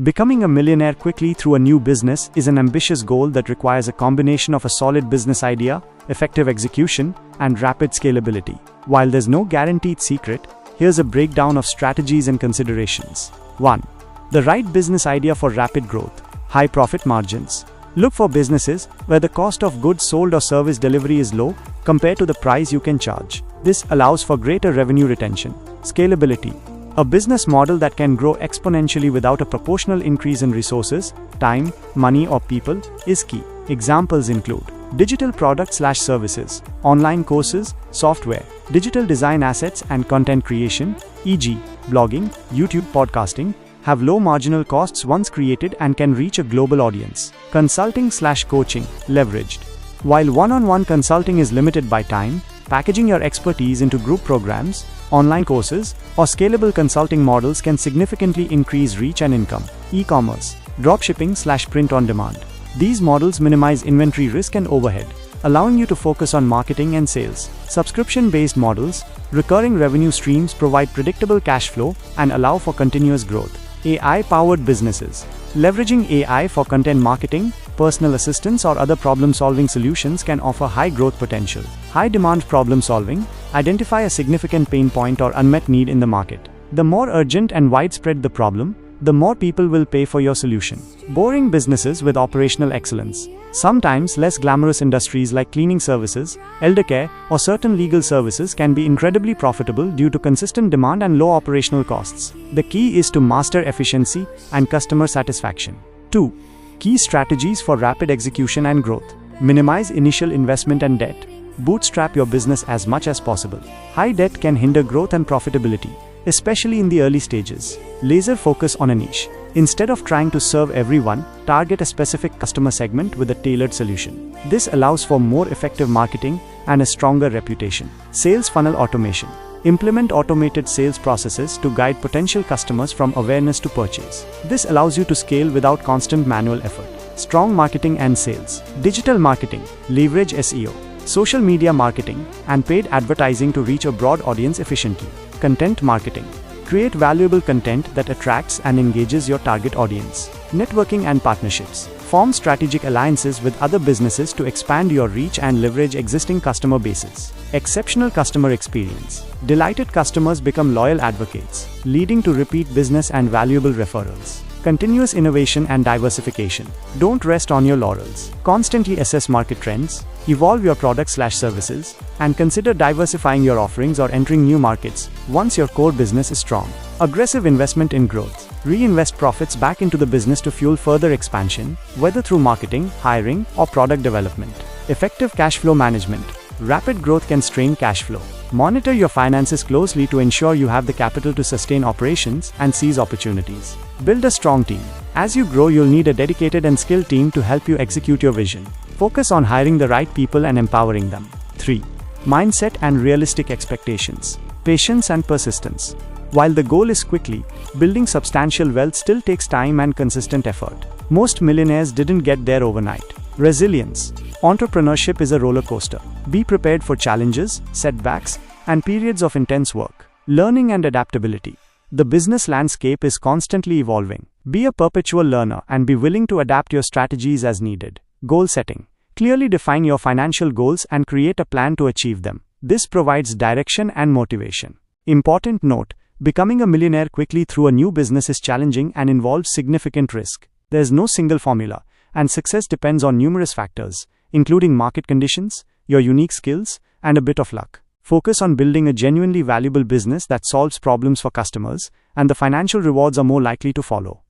Becoming a millionaire quickly through a new business is an ambitious goal that requires a combination of a solid business idea, effective execution, and rapid scalability. While there's no guaranteed secret, here's a breakdown of strategies and considerations. 1. The right business idea for rapid growth. High profit margins. Look for businesses where the cost of goods sold or service delivery is low compared to the price you can charge. This allows for greater revenue retention. Scalability. A business model that can grow exponentially without a proportional increase in resources, time, money, or people is key. Examples include digital products/services, online courses, software, digital design assets, and content creation, e.g., blogging, YouTube, podcasting, have low marginal costs once created and can reach a global audience. Consulting/coaching, leveraged. While one-on-one consulting is limited by time, packaging your expertise into group programs, online courses, or scalable consulting models can significantly increase reach and income. E-commerce, dropshipping/print on demand. These models minimize inventory risk and overhead, allowing you to focus on marketing and sales. Subscription-based models, recurring revenue streams provide predictable cash flow and allow for continuous growth. AI-powered businesses. Leveraging AI for content marketing, personal assistance, or other problem-solving solutions can offer high growth potential. High-demand problem-solving. Identify a significant pain point or unmet need in the market. The more urgent and widespread the problem, the more people will pay for your solution. Boring businesses with operational excellence. Sometimes less glamorous industries like cleaning services, elder care, or certain legal services can be incredibly profitable due to consistent demand and low operational costs. The key is to master efficiency and customer satisfaction. 2. Key strategies for rapid execution and growth. Minimize initial investment and debt. Bootstrap your business as much as possible. High debt can hinder growth and profitability, especially in the early stages. Laser focus on a niche. Instead of trying to serve everyone, target a specific customer segment with a tailored solution. This allows for more effective marketing and a stronger reputation. Sales funnel automation. Implement automated sales processes to guide potential customers from awareness to purchase. This allows you to scale without constant manual effort. Strong marketing and sales. Digital marketing. Leverage SEO, social media marketing, and paid advertising to reach a broad audience efficiently. Content marketing. Create valuable content that attracts and engages your target audience. Networking and partnerships. Form strategic alliances with other businesses to expand your reach and leverage existing customer bases. Exceptional customer experience. Delighted customers become loyal advocates, leading to repeat business and valuable referrals. Continuous innovation and diversification. Don't rest on your laurels. Constantly assess market trends, evolve your products/services, and consider diversifying your offerings or entering new markets once your core business is strong. Aggressive investment in growth. Reinvest profits back into the business to fuel further expansion, whether through marketing, hiring, or product development. Effective cash flow management. Rapid growth can strain cash flow. Monitor your finances closely to ensure you have the capital to sustain operations and seize opportunities. Build a strong team. As you grow, you'll need a dedicated and skilled team to help you execute your vision. Focus on hiring the right people and empowering them. 3. Mindset and realistic expectations. Patience and persistence. While the goal is quickly, building substantial wealth still takes time and consistent effort. Most millionaires didn't get there overnight. Resilience. Entrepreneurship is a roller coaster. Be prepared for challenges, setbacks, and periods of intense work. Learning and adaptability. The business landscape is constantly evolving. Be a perpetual learner and be willing to adapt your strategies as needed. Goal setting. Clearly define your financial goals and create a plan to achieve them. This provides direction and motivation. Important note: becoming a millionaire quickly through a new business is challenging and involves significant risk. There is no single formula, and success depends on numerous factors, including market conditions, your unique skills, and a bit of luck. Focus on building a genuinely valuable business that solves problems for customers, and the financial rewards are more likely to follow.